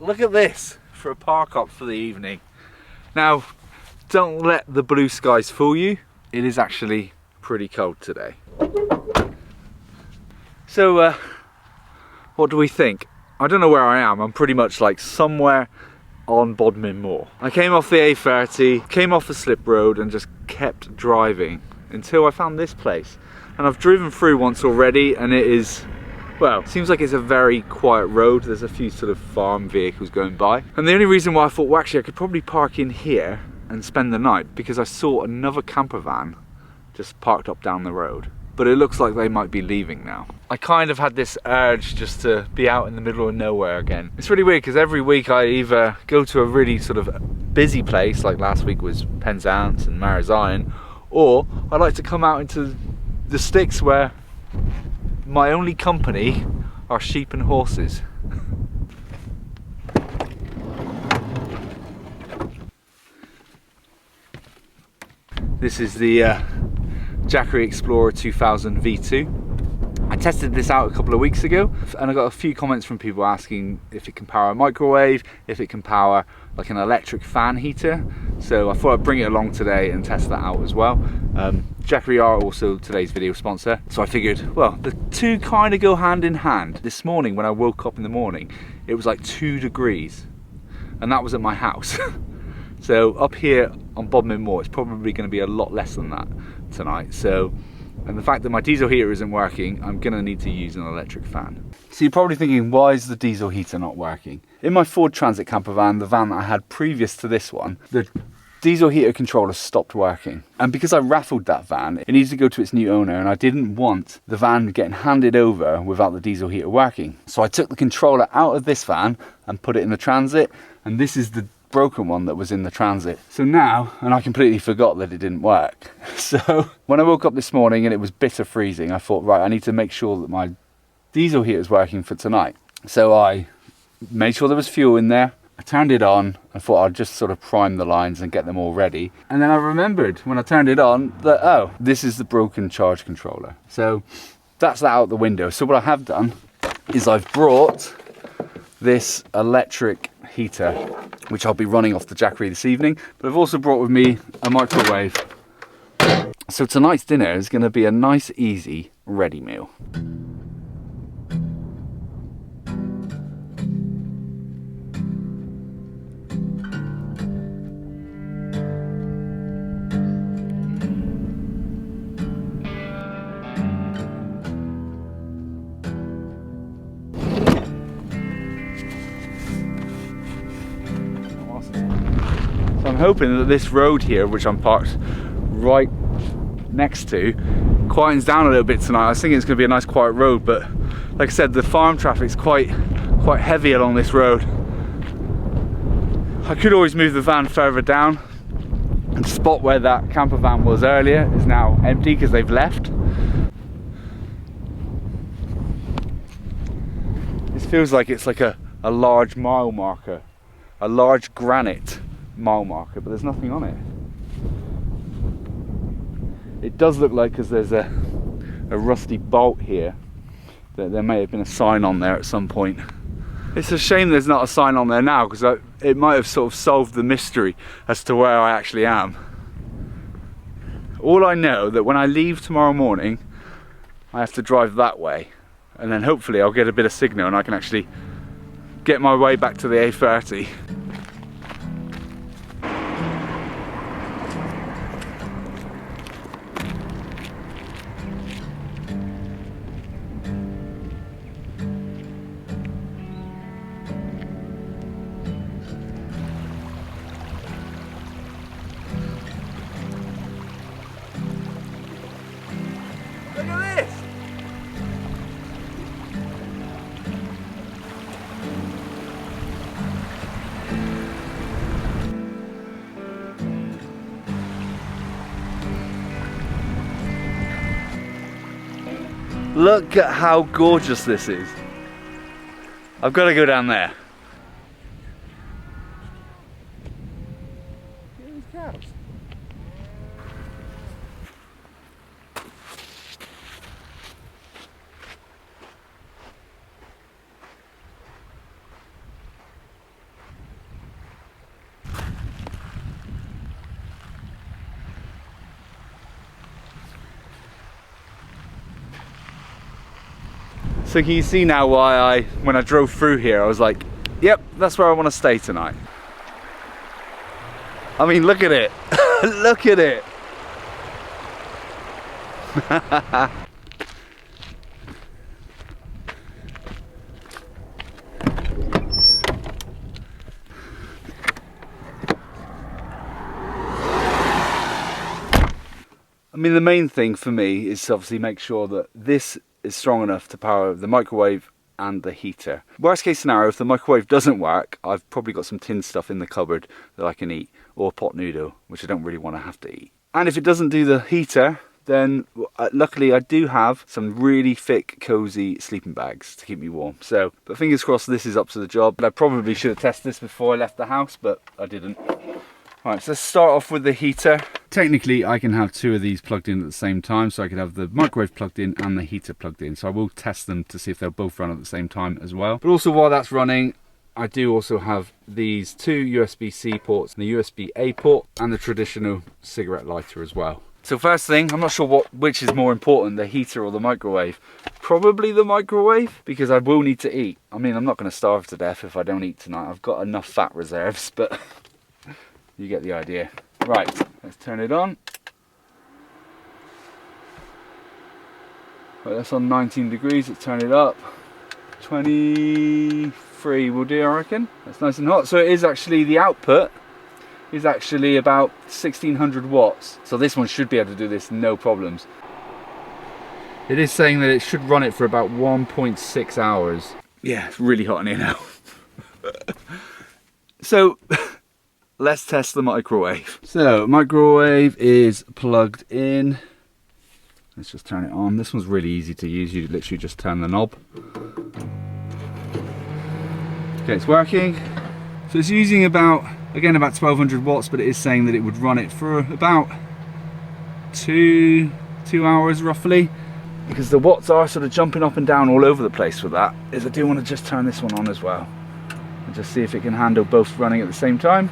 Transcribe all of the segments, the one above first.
look at this for a park up for the evening. Now, don't let the blue skies fool you. It is actually pretty cold today. So, what do we think? I don't know where I am. I'm pretty much like somewhere on Bodmin Moor. I came off the A30, came off a slip road and just kept driving until I found this place. And I've driven through once already and it is, well, seems like it's a very quiet road. There's a few sort of farm vehicles going by. And the only reason why I thought, well, actually I could probably park in here and spend the night, because I saw another camper van just parked up down the road. But it looks like they might be leaving now. I kind of had this urge just to be out in the middle of nowhere again. It's really weird because every week I either go to a really sort of busy place, like last week was Penzance and Marazion, or I like to come out into the sticks where my only company are sheep and horses. This is the Jackery Explorer 2000 V2. I tested this out a couple of weeks ago and I got a few comments from people asking if it can power a microwave, if it can power like an electric fan heater. So I thought I'd bring it along today and test that out as well. Jackery are also today's video sponsor, so I figured, well, the two kind of go hand in hand. This morning when I woke up in the morning, it was like 2 degrees and that was at my house. So up here on Bodmin Moor, it's probably going to be a lot less than that tonight. So, and the fact that my diesel heater isn't working, I'm going to need to use an electric fan. So you're probably thinking, why is the diesel heater not working? In my Ford Transit camper van, the van that I had previous to this one, the diesel heater controller stopped working. And because I raffled that van, it needed to go to its new owner and I didn't want the van getting handed over without the diesel heater working. So I took the controller out of this van and put it in the Transit, and this is the broken one that was in the Transit. So now, and I completely forgot that it didn't work. So when I woke up this morning and it was bitter freezing, I thought, right, I need to make sure that my diesel heater is working for tonight. So I made sure there was fuel in there. I turned it on and thought I'd just sort of prime the lines and get them all ready. And then I remembered when I turned it on that, oh, this is the broken charge controller. So that's that out the window. So what I have done is I've brought this electric heater, which I'll be running off the Jackery this evening, but I've also brought with me a microwave. So tonight's dinner is going to be a nice, easy, ready meal. I'm hoping that this road here, which I'm parked right next to, quietens down a little bit tonight. I was thinking it's going to be a nice quiet road, but like I said, the farm traffic's quite heavy along this road. I could always move the van further down. And the spot where that camper van was earlier is now empty because they've left. This feels like it's like a large mile marker, a large granite mile marker, but there's nothing on it. It does look like, because there's a rusty bolt here, that there may have been a sign on there at some point. It's a shame there's not a sign on there now, because it might have sort of solved the mystery as to where I actually am. All I know that when I leave tomorrow morning, I have to drive that way, and then hopefully I'll get a bit of signal and I can actually get my way back to the A30. Look at this! Look at how gorgeous this is. I've got to go down there. Look at these cows. So can you see now why when I drove through here, I was like, yep, that's where I want to stay tonight. I mean, look at it. Look at it. I mean, the main thing for me is to obviously make sure that this is strong enough to power the microwave and the heater. Worst case scenario, if the microwave doesn't work, I've probably got some tin stuff in the cupboard that I can eat, or pot noodle, which I don't really want to have to eat. And if it doesn't do the heater, then luckily I do have some really thick, cozy sleeping bags to keep me warm. So, but fingers crossed this is up to the job. But I probably should have tested this before I left the house, but I didn't. Right, so let's start off with the heater. Technically, I can have two of these plugged in at the same time, so I could have the microwave plugged in and the heater plugged in. So I will test them to see if they'll both run at the same time as well. But also while that's running, I do also have these two USB-C ports, and the USB-A port, and the traditional cigarette lighter as well. So first thing, I'm not sure which is more important, the heater or the microwave. Probably the microwave, because I will need to eat. I mean, I'm not going to starve to death if I don't eat tonight. I've got enough fat reserves, but you get the idea. Right, let's turn it on. Right, that's on 19 degrees, let's turn it up. 23 will do, I reckon. That's nice and hot. So it is actually, the output is actually about 1600 watts. So this one should be able to do this no problems. It is saying that it should run it for about 1.6 hours. Yeah, it's really hot in here now. So let's test the microwave. So microwave is plugged in. Let's just turn it on. This one's really easy to use. You literally just turn the knob. Okay, it's working. So it's using about 1200 watts, but it is saying that it would run it for about two hours roughly. Because the watts are sort of jumping up and down all over the place with that, is I do want to just turn this one on as well. And just see if it can handle both running at the same time.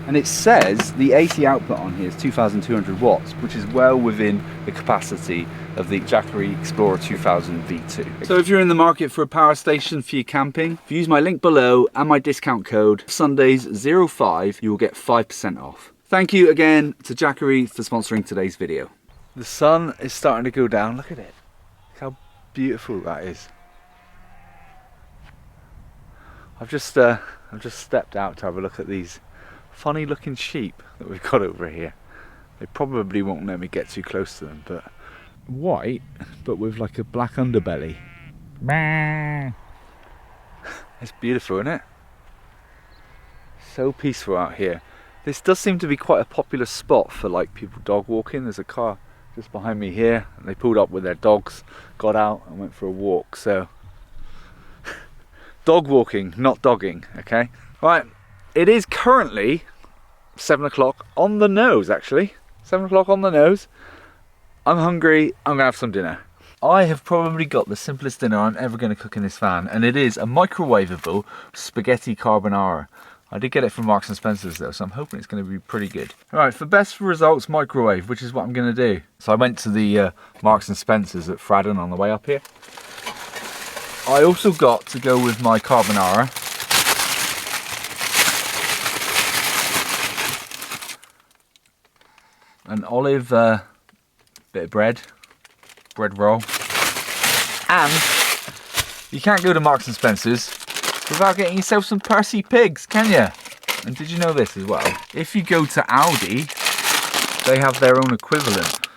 And it says the AC output on here is 2200 watts, which is well within the capacity of the Jackery Explorer 2000 V2. So if you're in the market for a power station for your camping, if you use my link below and my discount code Sundays05, you will get 5% off. Thank you again to Jackery for sponsoring today's video. The sun is starting to go down, look at it. Look how beautiful that is. I've just stepped out to have a look at these funny looking sheep that we've got over here. They probably won't let me get too close to them, but white, but with like a black underbelly. It's beautiful, isn't it? So peaceful out here. This does seem to be quite a popular spot for like people dog walking. There's a car just behind me here, and they pulled up with their dogs, got out and went for a walk. So dog walking, not dogging, okay? Right. It is currently 7 o'clock on the nose, actually. 7 o'clock on the nose. I'm hungry, I'm gonna have some dinner. I have probably got the simplest dinner I'm ever gonna cook in this van, and it is a microwavable spaghetti carbonara. I did get it from Marks and Spencer's though, so I'm hoping it's gonna be pretty good. All right, for best results, microwave, which is what I'm gonna do. So I went to the Marks and Spencer's at Fradden on the way up here. I also got to go with my carbonara an olive bit of bread roll, and you can't go to Marks and Spencer's without getting yourself some Percy pigs, can you? And did you know this as well? If you go to Aldi, they have their own equivalent.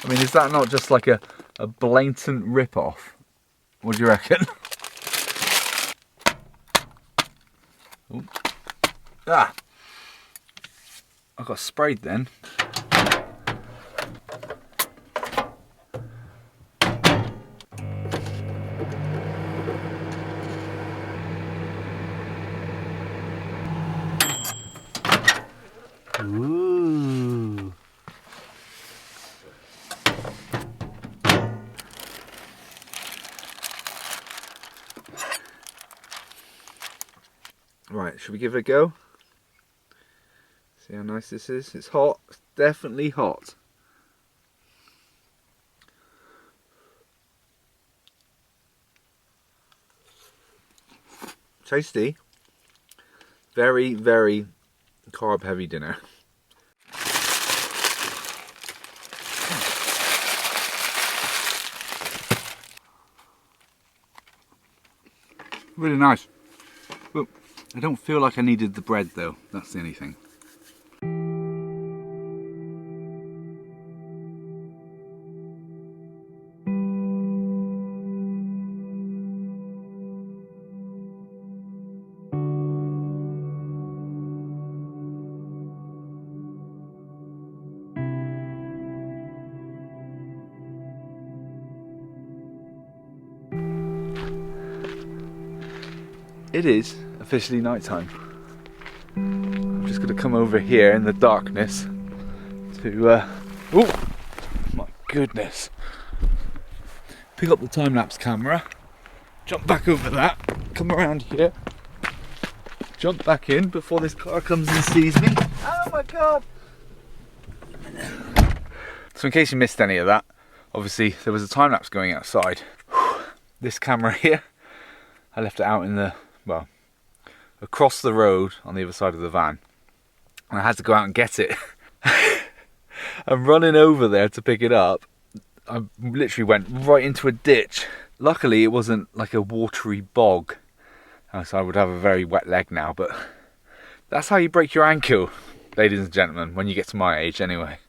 I mean, is that not just like a blatant rip-off? What do you reckon? Ooh. Ah! I got sprayed then. Ooh. Right, should we give it a go? See how nice this is? It's hot, it's definitely hot. Tasty. Very, very carb heavy dinner. Really nice. But I don't feel like I needed the bread though, that's the only thing. It is officially nighttime. I'm just going to come over here in the darkness to, oh my goodness. Pick up the time-lapse camera, jump back over that, come around here, jump back in before this car comes and sees me. Oh my god! So in case you missed any of that, obviously there was a time-lapse going outside. This camera here, I left it out in the, well, across the road on the other side of the van, and I had to go out and get it. I'm running over there to pick it up. I literally went right into a ditch. Luckily it wasn't like a watery bog, so I would have a very wet leg now, but that's how you break your ankle, ladies and gentlemen, when you get to my age anyway.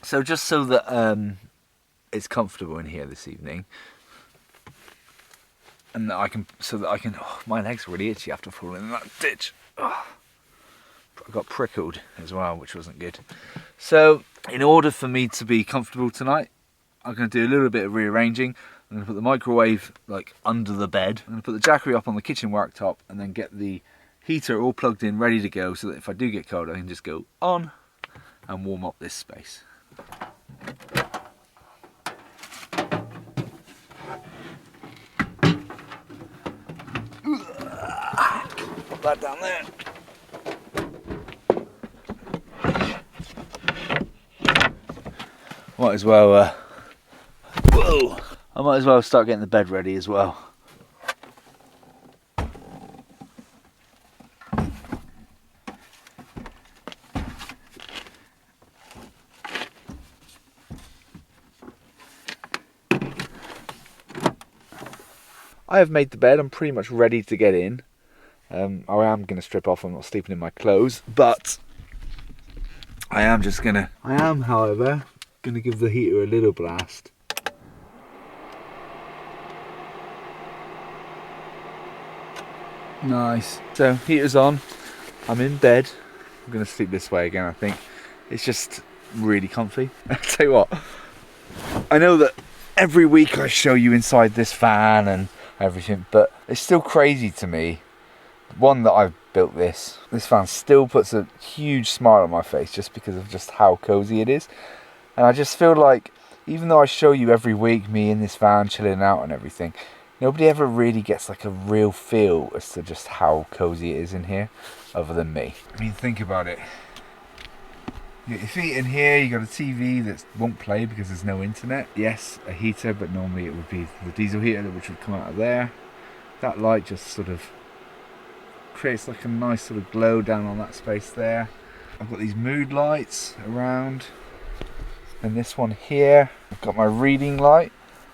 So just so that it's comfortable in here this evening, and that I can, oh, my legs are really itchy after falling in that ditch. Oh, I got prickled as well, which wasn't good. So in order for me to be comfortable tonight, I'm going to do a little bit of rearranging. I'm going to put the microwave like under the bed. I'm going to put the Jackery up on the kitchen worktop, and then get the heater all plugged in, ready to go, so that if I do get cold, I can just go on and warm up this space. Put that down there. Might as well, whoa! I might as well start getting the bed ready as well. I have made the bed, I'm pretty much ready to get in. I am going to strip off, I'm not sleeping in my clothes, but I am, however, going to give the heater a little blast. Nice. So, heater's on, I'm in bed. I'm going to sleep this way again, I think. It's just really comfy. I'll tell you what, I know that every week I show you inside this van and everything, but it's still crazy to me, one, that I've built this van still puts a huge smile on my face just because of just how cozy it is. And I just feel like, even though I show you every week me in this van chilling out and everything, nobody ever really gets like a real feel as to just how cozy it is in here, other than me. I mean, think about it. You get your feet in here, you got a TV that won't play because there's no internet. Yes, a heater, but normally it would be the diesel heater which would come out of there. That light just sort of creates like a nice sort of glow down on that space there. I've got these mood lights around, and this one here, I've got my reading light,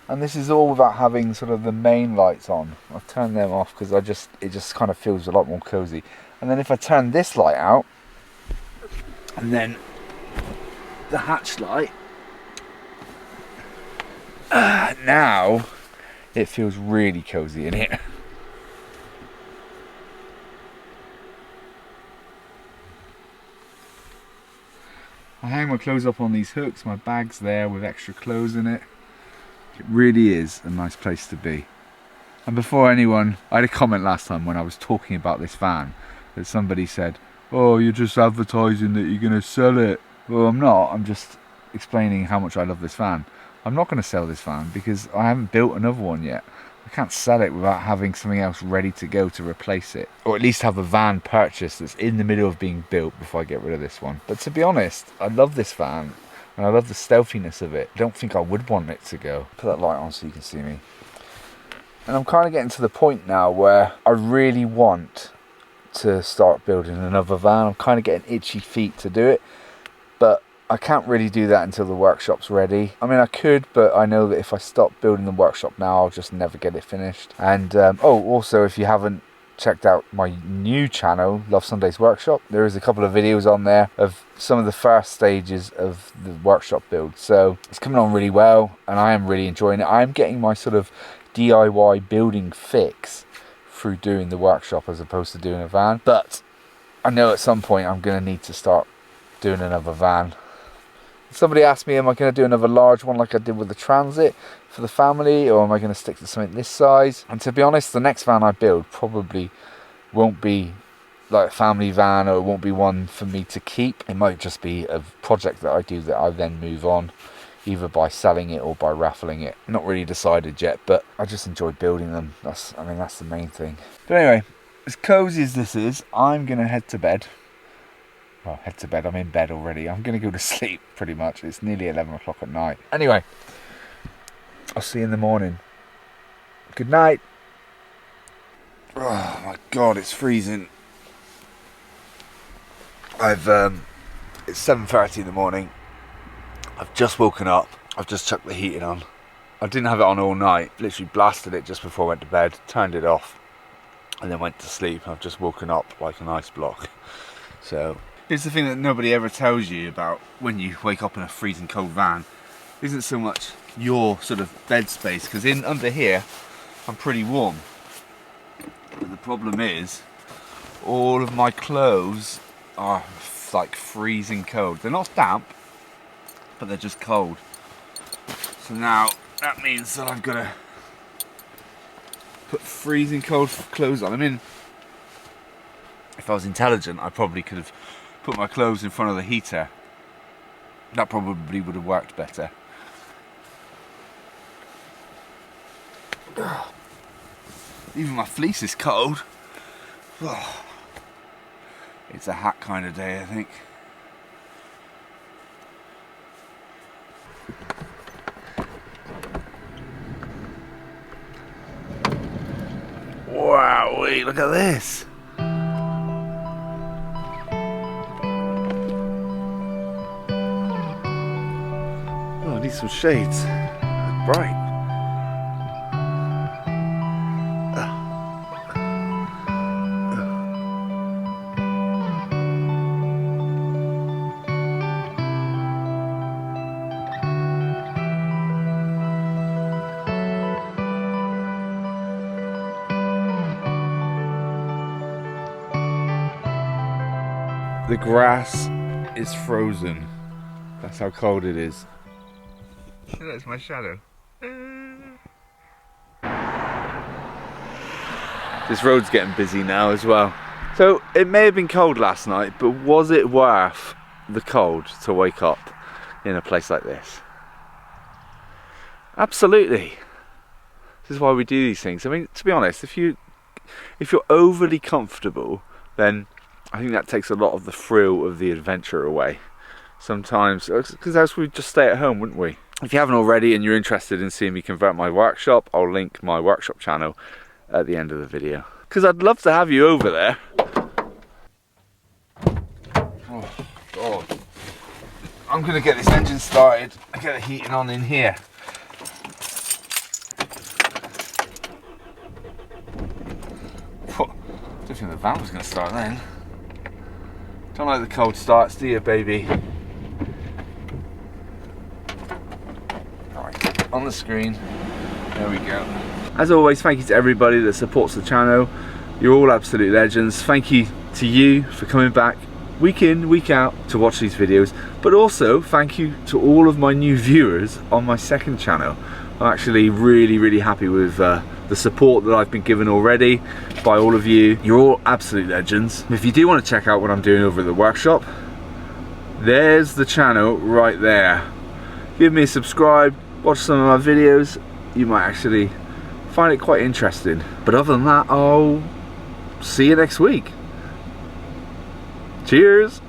and this is all without having sort of the main lights on. I've turned them off because it just kind of feels a lot more cozy. And then if I turn this light out, and then the hatch light, now it feels really cozy in here. I hang my clothes up on these hooks, my bag's there with extra clothes in it. It really is a nice place to be. And before anyone, I had a comment last time when I was talking about this van, that somebody said, "Oh, you're just advertising that you're going to sell it." Well, I'm not, I'm just explaining how much I love this van. I'm not going to sell this van because I haven't built another one yet. I can't sell it without having something else ready to go to replace it. Or at least have a van purchased that's in the middle of being built before I get rid of this one. But to be honest, I love this van and I love the stealthiness of it. I don't think I would want it to go. Put that light on so you can see me. And I'm kind of getting to the point now where I really want to start building another van. I'm kind of getting itchy feet to do it, but I can't really do that until the workshop's ready. I mean, I could, but I know that if I stop building the workshop now, I'll just never get it finished. And oh, also, if you haven't checked out my new channel, Love Sundays Workshop, there is a couple of videos on there of some of the first stages of the workshop build. So it's coming on really well, and I am really enjoying it. I'm getting my sort of DIY building fix through doing the workshop as opposed to doing a van. But I know at some point I'm going to need to start doing another van. Somebody asked me, am I going to do another large one like I did with the Transit for the family, or am I going to stick to something this size? And to be honest, the next van I build probably won't be like a family van, or it won't be one for me to keep. It might just be a project that I do that I then move on, either by selling it or by raffling it. Not really decided yet, but I just enjoy building them. That's the main thing. But anyway, as cozy as this is, I'm going to head to bed. Well, head to bed, I'm in bed already. I'm going to go to sleep pretty much. It's nearly 11 o'clock at night. Anyway, I'll see you in the morning. Good night. Oh my God, it's freezing. It's 7:30 in the morning. I've just woken up. I've just chucked the heating on. I didn't have it on all night. Literally blasted it just before I went to bed, turned it off, and then went to sleep. I've just woken up like an ice block. So here's the thing that nobody ever tells you about when you wake up in a freezing cold van. It isn't so much your sort of bed space, because in under here I'm pretty warm. But the problem is all of my clothes are like freezing cold. They're not damp, but they're just cold. So now that means that I've got to put freezing cold clothes on. I mean, if I was intelligent, I probably could have put my clothes in front of the heater. That probably would have worked better. Even my fleece is cold. It's a hat kind of day, I think. Wow, wait, look at this. Oh, I need some shades. They're bright. The grass is frozen. That's how cold it is. That's my shadow. This road's getting busy now as well. So it may have been cold last night, but was it worth the cold to wake up in a place like this? Absolutely. This is why we do these things. I mean, to be honest, if you're overly comfortable, then I think that takes a lot of the thrill of the adventure away. Sometimes, because else we'd just stay at home, wouldn't we? If you haven't already and you're interested in seeing me convert my workshop, I'll link my workshop channel at the end of the video. Because I'd love to have you over there. Oh God. I'm going to get this engine started and get the heating on in here. I don't think the van was going to start then. Don't like the cold starts, do you, baby? Right, on the screen. There we go. As always, thank you to everybody that supports the channel. You're all absolute legends. Thank you to you for coming back week in, week out to watch these videos. But also, thank you to all of my new viewers on my second channel. I'm actually really happy with the support that I've been given already by all of you. You're all absolute legends. If you do want to check out what I'm doing over at the workshop, there's the channel right there. Give me a subscribe, watch some of my videos. You might actually find it quite interesting. But other than that, I'll see you next week. Cheers.